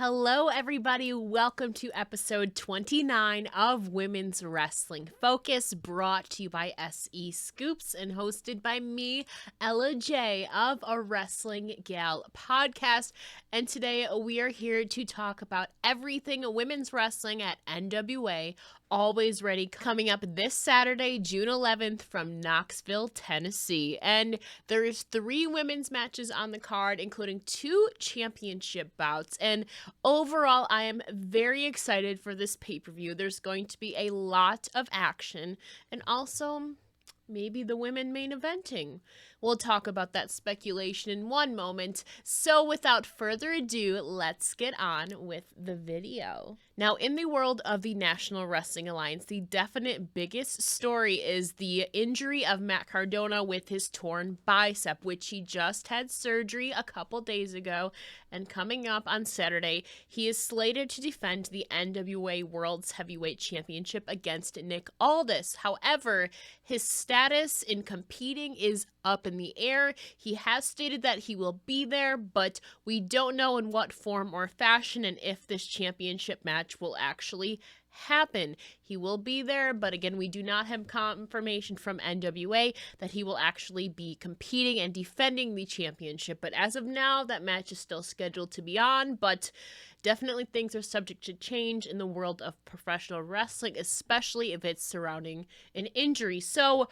Hello, everybody. Welcome to episode 29 of Women's Wrestling Focus, brought to you by SEScoops and hosted by me, Ella J of a Wrestling Gal podcast. And today we are here to talk about everything women's wrestling at NWA Alwayz Ready, coming up this Saturday, June 11th from Knoxville, Tennessee. And there's 3 women's matches on the card, including 2 championship bouts. And overall, I am very excited for this pay-per-view. There's going to be a lot of action and also maybe the women main eventing. We'll talk about that speculation in one moment. So without further ado, let's get on with the video. Now, in the world of the National Wrestling Alliance, the definite biggest story is the injury of Matt Cardona with his torn bicep, which he just had surgery a couple days ago. And coming up on Saturday, he is slated to defend the NWA World's Heavyweight Championship against Nick Aldis. However, his status in competing is up in the air. He has stated that he will be there, but we don't know in what form or fashion and if this championship match will actually happen. He will be there, but again, we do not have confirmation from NWA that he will actually be competing and defending the championship. But as of now, that match is still scheduled to be on, but definitely things are subject to change in the world of professional wrestling, especially if it's surrounding an injury. So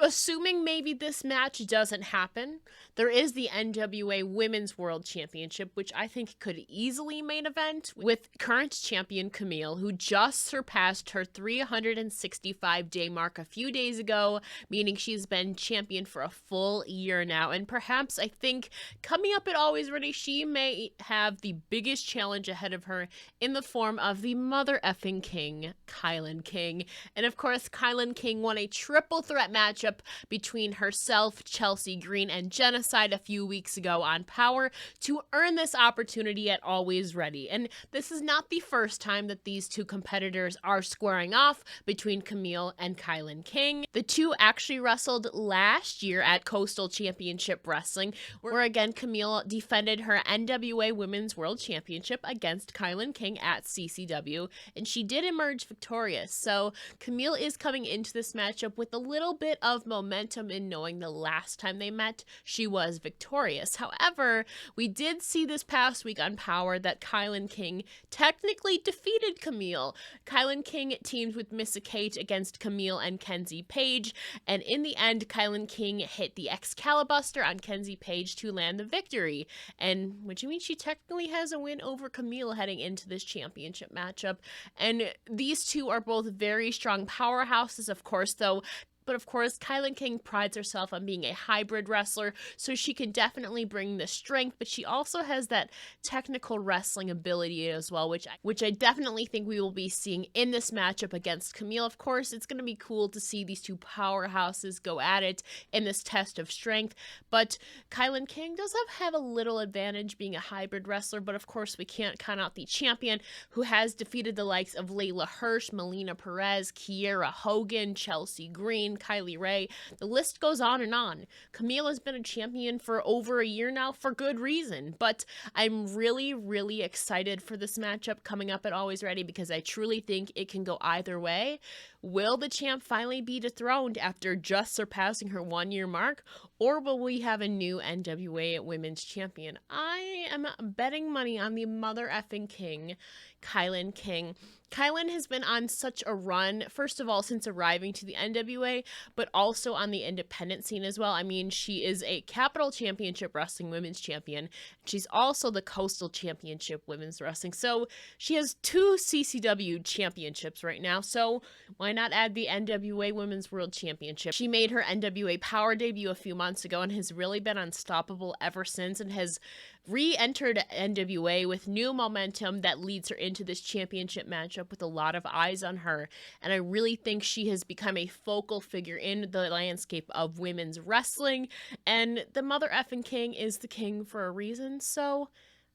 assuming maybe this match doesn't happen, there is the NWA Women's World Championship, which I think could easily main event with current champion Camille, who just surpassed her 365-day mark a few days ago, meaning she's been champion for a full year now. And perhaps I think coming up at Alwayz Ready, she may have the biggest challenge ahead of her in the form of the mother effing king, Kaitlyn King. And of course, Kaitlyn King won a triple threat match between herself, Chelsea Green, and Genocide a few weeks ago on Power to earn this opportunity at Alwayz Ready. And this is not the first time that these two competitors are squaring off between Camille and Kaitlyn King. The two actually wrestled last year at Coastal Championship Wrestling, where again Camille defended her NWA Women's World Championship against Kaitlyn King at CCW, and she did emerge victorious. So Camille is coming into this matchup with a little bit of momentum in knowing the last time they met, she was victorious. However, we did see this past week on Power that Kaitlyn King technically defeated Camille. Kaitlyn King teamed with Missa Kate against Camille and Kenzie Page, and in the end, Kaitlyn King hit the Excalibuster on Kenzie Page to land the victory. And which means she technically has a win over Camille heading into this championship matchup. And these two are both very strong powerhouses, of course, though. But of course, Kaitlyn King prides herself on being a hybrid wrestler, so she can definitely bring the strength, but she also has that technical wrestling ability as well, which I definitely think we will be seeing in this matchup against Camille. Of course, it's going to be cool to see these two powerhouses go at it in this test of strength, but Kaitlyn King does have a little advantage being a hybrid wrestler, but of course, we can't count out the champion who has defeated the likes of Layla Hirsch, Melina Perez, Kiera Hogan, Chelsea Green, Kylie Ray. The list goes on and on. Camille has been a champion for over a year now for good reason, but I'm really, really excited for this matchup coming up at Alwayz Ready because I truly think it can go either way. Will the champ finally be dethroned after just surpassing her 1-year mark, or will we have a new NWA Women's Champion? I am betting money on the mother effing king, Kaitlyn King. Kaitlyn has been on such a run, first of all, since arriving to the NWA, but also on the independent scene as well. I mean, she is a Capital Championship Wrestling Women's Champion. She's also the Coastal Championship Women's Wrestling. So she has 2 CCW championships right now. So why not add the NWA Women's World Championship? She made her NWA Power debut a few months ago and has really been unstoppable ever since, and has re-entered NWA with new momentum that leads her into this championship matchup with a lot of eyes on her. And I really think she has become a focal figure in the landscape of women's wrestling. And the mother effing king is the king for a reason. So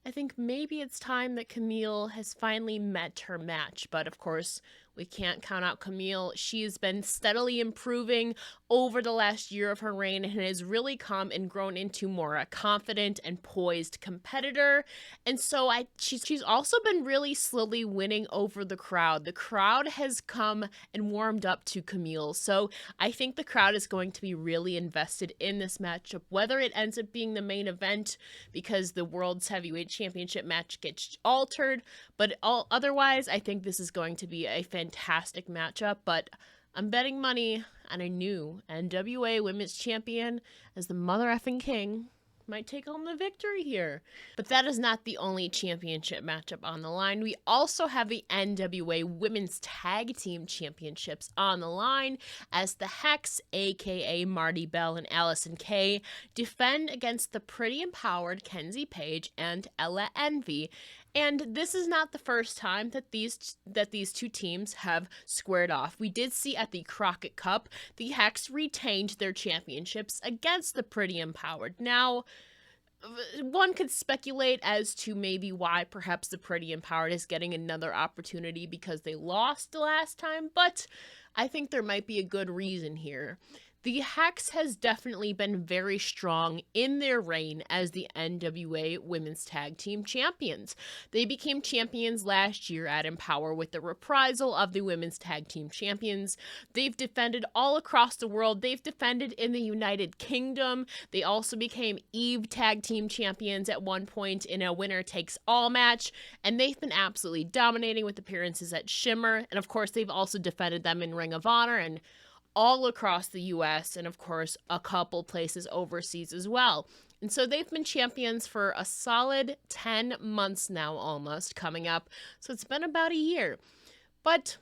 I think maybe it's time that Camille has finally met her match. But of course, We can't count out Camille. She has been steadily improving over the last year of her reign and has really come and grown into more a confident and poised competitor. And so she's also been really slowly winning over the crowd. The crowd has come and warmed up to Camille. So I think the crowd is going to be really invested in this matchup, whether it ends up being the main event because the World's Heavyweight Championship match gets altered. But otherwise, I think this is going to be a fantastic matchup. But I'm betting money on a new NWA Women's Champion as the mother effing king might take home the victory here. But that is not the only championship matchup on the line. We also have the NWA Women's Tag Team Championships on the line as the Hex, aka Marty Bell and Allison Kay, defend against the pretty empowered Kenzie Page and Ella Envy. And this is not the first time that these two teams have squared off. We did see at the Crockett Cup, the Hex retained their championships against the Pretty Empowered. Now, one could speculate as to maybe why perhaps the Pretty Empowered is getting another opportunity because they lost the last time, but I think there might be a good reason here. The Hex has definitely been very strong in their reign as the NWA Women's Tag Team Champions. They became champions last year at Empower with the reprisal of the Women's Tag Team Champions. They've defended all across the world. They've defended in the United Kingdom. They also became Eve Tag Team Champions at one point in a winner-takes-all match, and they've been absolutely dominating with appearances at Shimmer, and of course they've also defended them in Ring of Honor and all across the US and of course a couple places overseas as well. And so they've been champions for a solid 10 months now almost coming up. So it's been about a year. But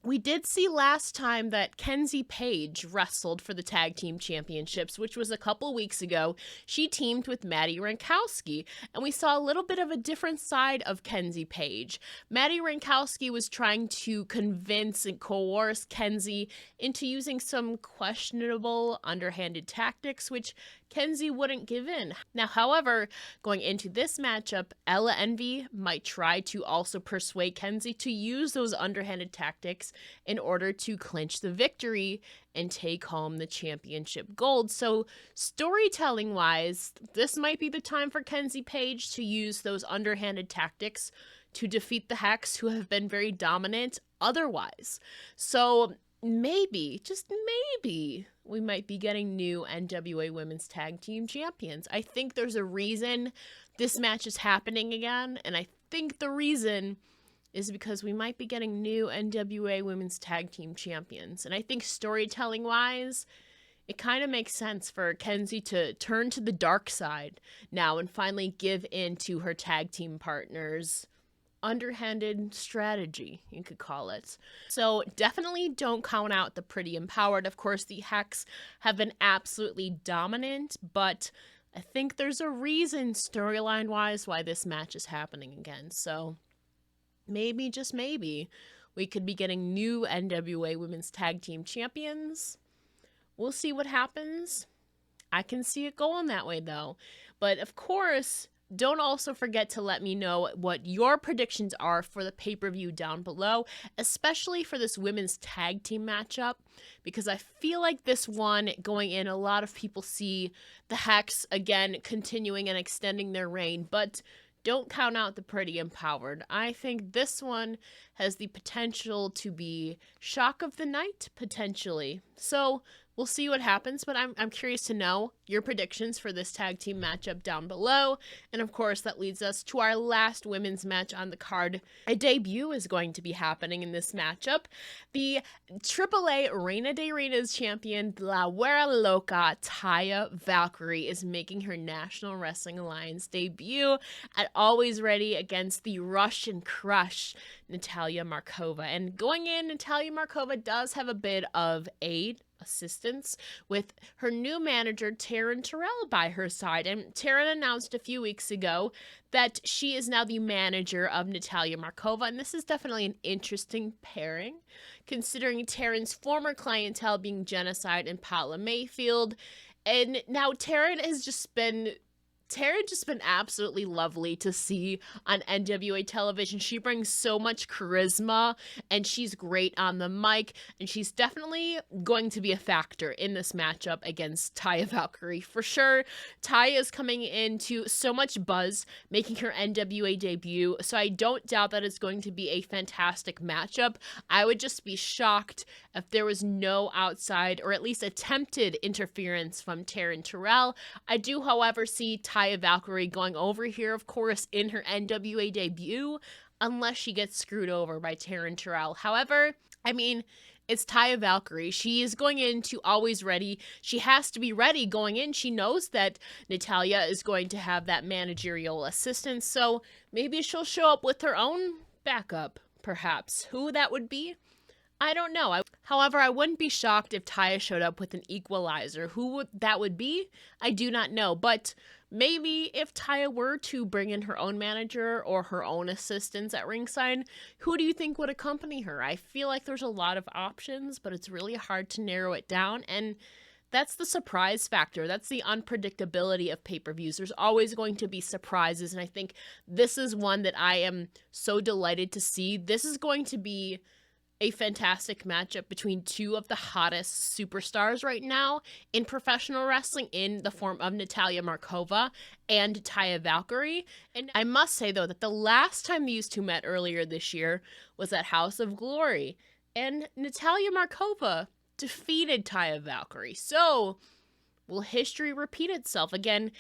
we did see last time that Kenzie Page wrestled for the Tag Team Championships, which was a couple weeks ago. She teamed with Maddie Rankowski, and we saw a little bit of a different side of Kenzie Page. Maddie Rankowski was trying to convince and coerce Kenzie into using some questionable underhanded tactics, which Kenzie wouldn't give in. Now, however, going into this matchup, Ella Envy might try to also persuade Kenzie to use those underhanded tactics in order to clinch the victory and take home the championship gold. So storytelling-wise, this might be the time for Kenzie Page to use those underhanded tactics to defeat the Hex, who have been very dominant otherwise. So maybe, just maybe, we might be getting new NWA Women's Tag Team Champions. I think there's a reason this match is happening again, and I think the reason is because we might be getting new NWA Women's Tag Team Champions. And I think storytelling-wise, it kind of makes sense for Kenzie to turn to the dark side now and finally give in to her tag team partners' underhanded strategy, you could call it. So definitely don't count out the Pretty Empowered. Of course, the Hex have been absolutely dominant, but I think there's a reason storyline-wise why this match is happening again. So maybe, just maybe, we could be getting new NWA Women's Tag Team Champions. We'll see what happens. I can see it going that way, though. But of course, don't also forget to let me know what your predictions are for the pay-per-view down below, especially for this women's tag team matchup, because I feel like this one going in, a lot of people see the Hex again continuing and extending their reign, but don't count out the Pretty Empowered. I think this one has the potential to be shock of the night, potentially. So we'll see what happens, but I'm curious to know your predictions for this tag team matchup down below. And of course, that leads us to our last women's match on the card. A debut is going to be happening in this matchup. The AAA Reina de Reinas champion, La Güera Loca, Taya Valkyrie, is making her National Wrestling Alliance debut at Alwayz Ready against the Russian Crush, Natalia Markova. And going in, Natalia Markova does have a bit of assistance with her new manager Taryn Terrell by her side, and Taryn announced a few weeks ago that she is now the manager of Natalia Markova, and this is definitely an interesting pairing considering Taryn's former clientele being Genocide and Paula Mayfield, and now Taryn has just been Tara's just been absolutely lovely to see on NWA television. She brings so much charisma, and she's great on the mic, and she's definitely going to be a factor in this matchup against Taya Valkyrie for sure. Taya is coming into so much buzz, making her NWA debut, so I don't doubt that it's going to be a fantastic matchup. I would just be shocked if there was no outside, or at least attempted interference from Taryn Terrell. I do, however, see Taya Valkyrie going over here, of course, in her NWA debut, unless she gets screwed over by Taryn Terrell. However, I mean, it's Taya Valkyrie. She is going into Alwayz Ready. She has to be ready going in. She knows that Natalia is going to have that managerial assistance, so maybe she'll show up with her own backup, perhaps. Who that would be? I don't know. However, I wouldn't be shocked if Taya showed up with an equalizer. Who that would be? I do not know. But maybe if Taya were to bring in her own manager or her own assistants at ringside, who do you think would accompany her? I feel like there's a lot of options, but it's really hard to narrow it down. And that's the surprise factor. That's the unpredictability of pay-per-views. There's always going to be surprises. And I think this is one that I am so delighted to see. This is going to be a fantastic matchup between two of the hottest superstars right now in professional wrestling, in the form of Natalia Markova and Taya Valkyrie. And I must say, though, that the last time these two met earlier this year was at House of Glory, and Natalia Markova defeated Taya Valkyrie. So, will history repeat itself? Again,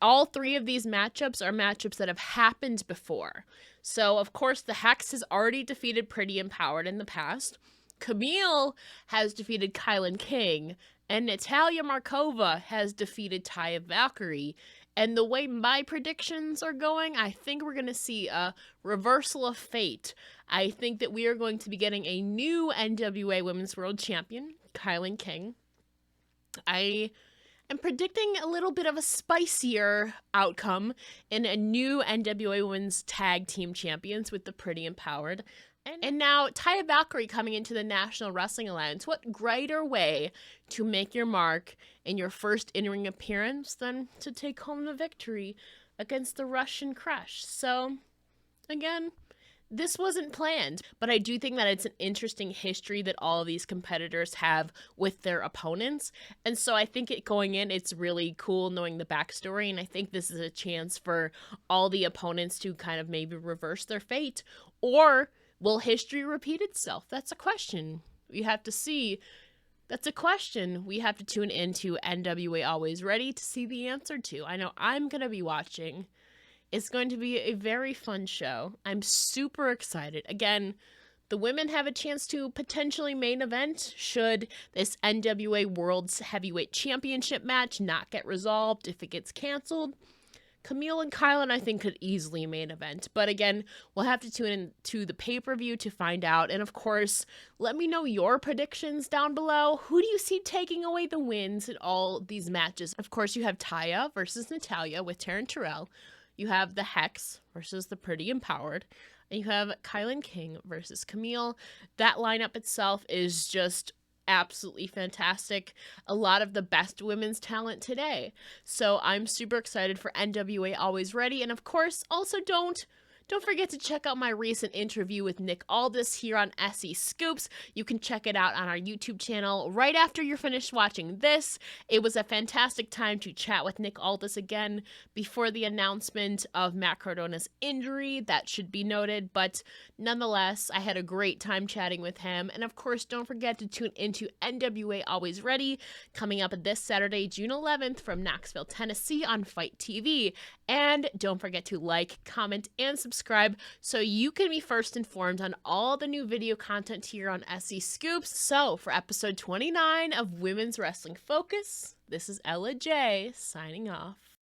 all three of these matchups are matchups that have happened before. So, of course, the Hex has already defeated Pretty Empowered in the past. Camille has defeated Kaitlyn King. And Natalia Markova has defeated Taya Valkyrie. And the way my predictions are going, I think we're going to see a reversal of fate. I think that we are going to be getting a new NWA Women's World Champion, Kaitlyn King. I am predicting a little bit of a spicier outcome in a new NWA Women's Tag Team Champions with the Pretty Empowered. And now Taya Valkyrie coming into the National Wrestling Alliance. What greater way to make your mark in your first in-ring appearance than to take home the victory against the Russian Crush? So, again, this wasn't planned, but I do think that it's an interesting history that all of these competitors have with their opponents. And so I think going in, it's really cool knowing the backstory. And I think this is a chance for all the opponents to kind of maybe reverse their fate. Or will history repeat itself? That's a question we have to see. That's a question we have to tune into NWA Alwayz Ready to see the answer to. I know I'm going to be watching. It's going to be a very fun show. I'm super excited. Again, the women have a chance to potentially main event should this NWA World's Heavyweight Championship match not get resolved if it gets canceled. Camille and Kaitlyn, I think, could easily main event. But again, we'll have to tune in to the pay-per-view to find out. And of course, let me know your predictions down below. Who do you see taking away the wins in all these matches? Of course, you have Taya versus Natalia with Taryn Terrell. You have the Hex versus the Pretty Empowered. And you have Kaitlyn King versus Camille. That lineup itself is just absolutely fantastic. A lot of the best women's talent today. So I'm super excited for NWA Alwayz Ready. And of course, also don't forget to check out my recent interview with Nick Aldis here on SE Scoops. You can check it out on our YouTube channel right after you're finished watching this. It was a fantastic time to chat with Nick Aldis again before the announcement of Matt Cardona's injury. That should be noted, but nonetheless, I had a great time chatting with him. And of course, don't forget to tune into NWA Alwayz Ready coming up this Saturday, June 11th from Knoxville, Tennessee on Fight TV. And don't forget to like, comment, and subscribe so you can be first informed on all the new video content here on SE Scoops. So for episode 29 of Women's Wrestling Focus, this is Ella J signing off.